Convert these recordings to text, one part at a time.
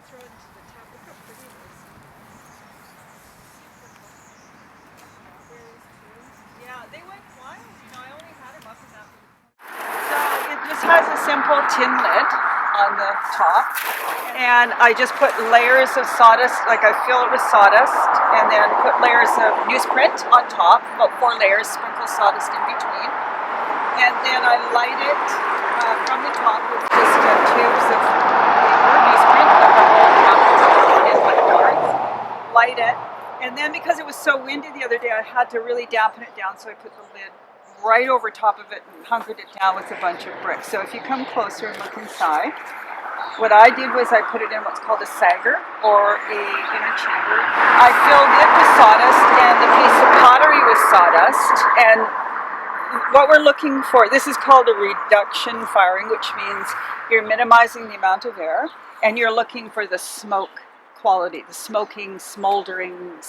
throw it into the tub. Look how pretty it is. Strawberries too. Yeah, they went wild. You know, I only had them up in that. So it just has a simple tin lid on the top, and I just put layers of sawdust, like I fill it with sawdust, and then put layers of newsprint on top, about 4 layers, sprinkle sawdust in between, and then I light it from the top with just tubes of paper, newsprint, like a whole and like darts, light it, and then because it was so windy the other day, I had to really dampen it down, so I put the lid right over top of it and hunkered it down with a bunch of bricks. So if you come closer and look inside, what I did was I put it in what's called a sagger or a inner chamber. I filled it with sawdust and the piece of pottery with sawdust, and what we're looking for, this is called a reduction firing, which means you're minimizing the amount of air and you're looking for the smoke quality, the smoking, smoldering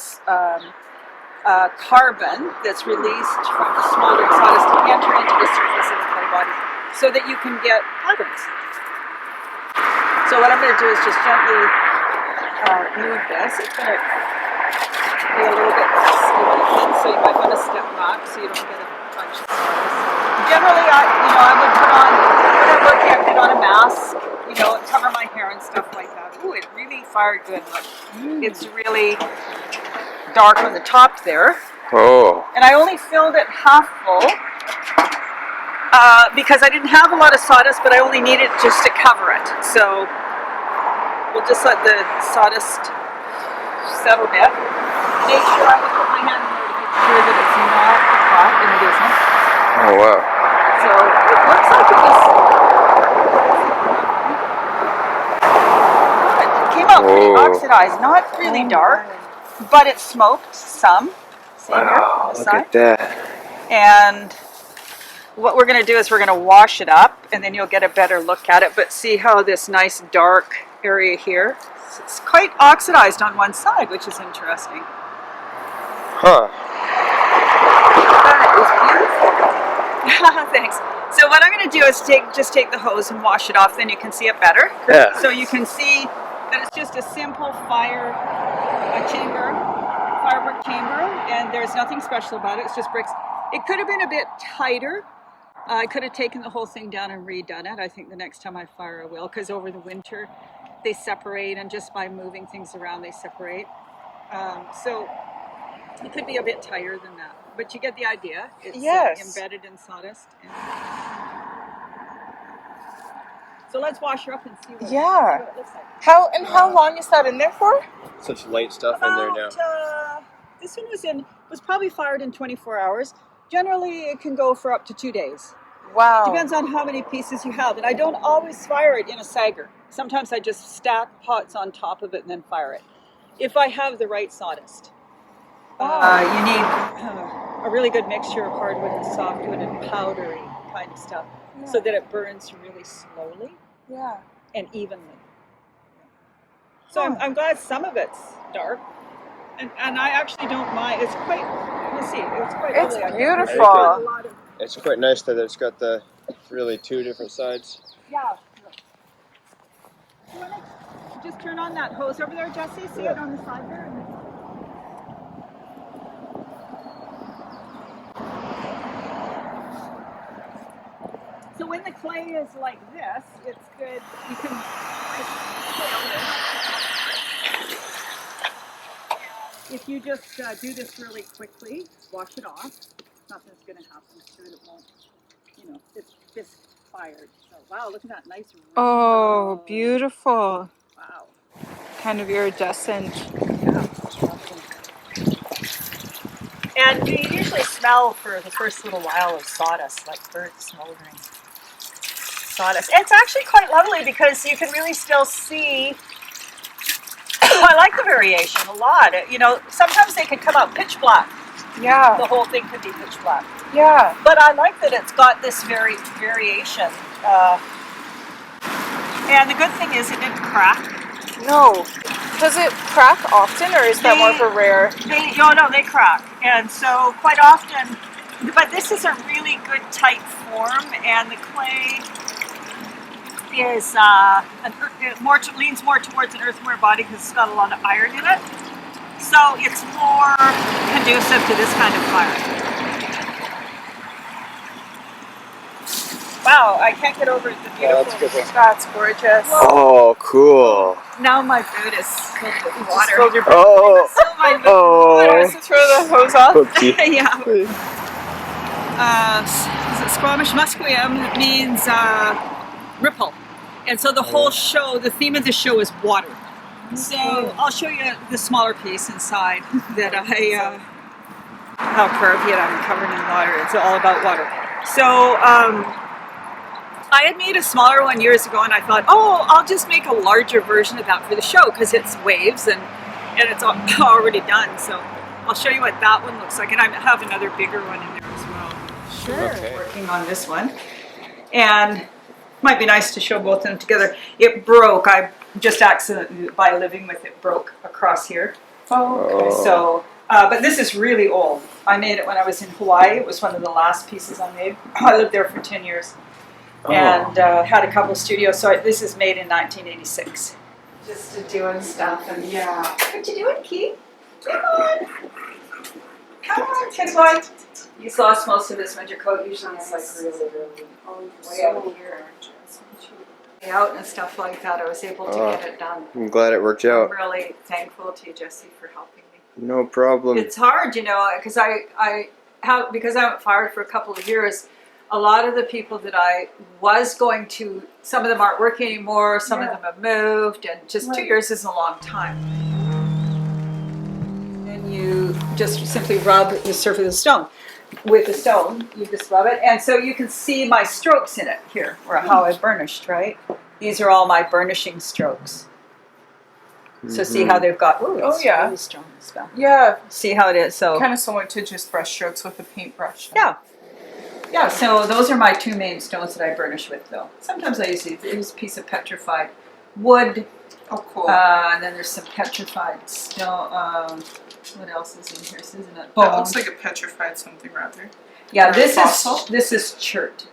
carbon that's released from the smoldering sawdust to enter into the surface of the clay body so that you can get patterns. So what I'm going to do is just gently move this. It's going to be a little bit sticky, so you might want to step back so you don't get a bunch of sawdust. Generally, I would put on, when I'm working, I put on a mask, and cover my hair and stuff like that. Ooh, it really fired good. Look, it's really dark on the top there. Oh. And I only filled it half full because I didn't have a lot of sawdust, but I only needed just to cover it. So we'll just let the sawdust settle a bit. Make sure I put my hand in there to make sure that it's not hot, and it isn't. Oh, wow. So it looks like it was good. It came out pretty oxidized, not really dark. But it smoked some. See here on the Look side. at that. And what we're going to do is we're going to wash it up, and then you'll get a better look at it. But see how this nice dark area here? It's quite oxidized on one side, which is interesting. Huh. That is beautiful. Thanks. So what I'm going to do is just take the hose and wash it off. Then you can see it better. Yeah. So you can see that it's just a simple firebrick chamber, and there's nothing special about it. It's just bricks. It could have been a bit tighter. I could have taken the whole thing down and redone it. I think the next time I fire I will, because over the winter they separate, and just by moving things around they separate. So it could be a bit tighter than that, but you get the idea. It's embedded in sawdust. So let's wash her up and see what it looks like. How long is that in there for? Such light stuff in there now. This one was probably fired in 24 hours. Generally, it can go for up to 2 days. Wow. Depends on how many pieces you have. And I don't always fire it in a sagger. Sometimes I just stack pots on top of it and then fire it. If I have the right sawdust. You need a really good mixture of hardwood and softwood and powdery kind of stuff, so that it burns really slowly and evenly. So I'm glad some of it's dark. And I actually don't mind. It's quite, you see, it's quite lovely. It's beautiful. It's quite nice that it's got the really 2 different sides. Yeah. You want to just turn on that hose over there, Jesse? See it on the side there? So when the clay is like this, it's good. You can if you just do this really quickly, wash it off, nothing's going to happen. Sure, it won't, it's just fired. So, wow, look at that nice rainbow. Oh, beautiful. Wow. Kind of iridescent. Yeah. And you usually smell for the first little while of sawdust, like burnt, smoldering sawdust. And it's actually quite lovely because you can really still see. I like the variation a lot. Sometimes they can come out pitch black. Yeah. The whole thing could be pitch black. Yeah. But I like that it's got this variation. And the good thing is it didn't crack. No. Does it crack often, or is that more for rare? No, they crack. And so quite often, but this is a really good tight form, and the clay is leans more towards an earthenware body because it's got a lot of iron in it. So it's more conducive to this kind of fire. Wow, I can't get over the beautiful. Yeah, that's a good one. That's gorgeous. Oh, cool. Now my boot is filled with You just water. filled your Oh. Fill my boot Oh. with water. to throw the hose off. Okay. Yeah. Squamish musqueam means ripple. And so the whole show, the theme of the show is water. So I'll show you the smaller piece inside that how curved yet I'm covered in water. It's all about water. So I had made a smaller one years ago and I thought, oh, I'll just make a larger version of that for the show because it's waves and it's already done. So I'll show you what that one looks like. And I have another bigger one in there as well. Sure. Okay. Working on this one. And might be nice to show both of them together. It broke. I just accidentally, by living with it, broke across here. Oh, okay. So, but this is really old. I made it when I was in Hawaii. It was one of the last pieces I made. I lived there for 10 years and had a couple of studios. So this is made in 1986. Just doing stuff and yeah. What you doing, Keith? Come on. Come on, kid boy. He's lost most of his winter coat. Usually it's like really way out here. Way out and stuff like that. I was able to get it done. I'm glad it worked I'm out. really thankful to Jesse for helping me. No problem. It's hard, you know, because I haven't fired for a couple of years. A lot of the people that I was going to, some of them aren't working anymore. Some of them have moved, and just 2 years isn't a long time. And you just simply rub the surface of the stone. With the stone, you just rub it, and so you can see my strokes in it here, or how I burnished, right? These are all my burnishing strokes. So see how they've got, yeah. really strong spell. Yeah, See how it is, so. kind of similar to just brush strokes with a paintbrush. Yeah. Yeah, so those are my two main stones that I burnish with, though. Sometimes I use a piece of petrified wood. Oh, cool. And then there's some petrified stone. What else is in here? This isn't it? That looks like a petrified something rather. Yeah, or this fossil. is chert.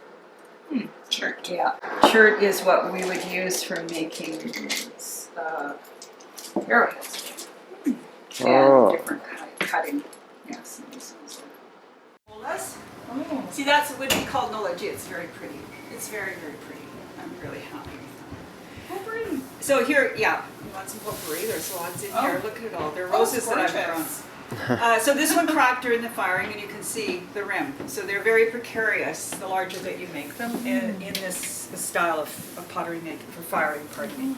Sure. Yeah, chert is what we would use for making arrowheads and different cutting. Yes. Oh. See, that's what would be called Nola G. It's very pretty. It's very, very pretty. I'm really happy with that. Pottery. So here, yeah, you want some pottery? There's lots in here. Look at it all. They're roses that I've grown. So this one cracked during the firing, and you can see the rim. So they're very precarious the larger that you make them in this style of pottery making for firing. Pardon me.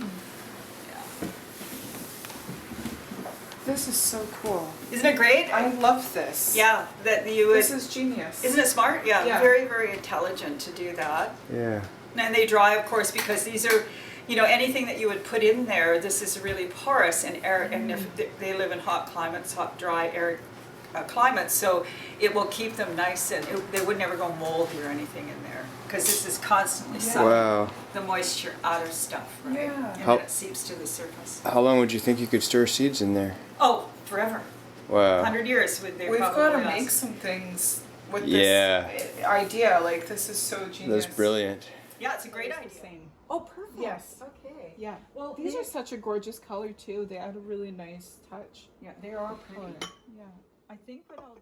This is so cool. Isn't it great? I love this. Yeah, that you would. This is genius. Isn't it smart? Yeah, Yeah. very, very intelligent to do that. Yeah. And they dry, of course, because these are, you know, anything that you would put in there, this is really porous and air, and if they live in hot climates, hot, dry, arid climates, so it will keep them nice and they would never go moldy or anything in there because this is constantly sucking the moisture out of stuff, right? Yeah. And then it seeps to the surface. How long would you think you could store seeds in there? Oh, forever. Wow. 100 years would they We've probably got to last. make some things with Yeah. this idea. Like, this is so genius. That's brilliant. Yeah, it's a great idea. Oh, perfect. Yes. Okay. Yeah. Well, These are such a gorgeous color too. They add a really nice touch. yeah, they are pretty. Color. Yeah. I think what I'll do.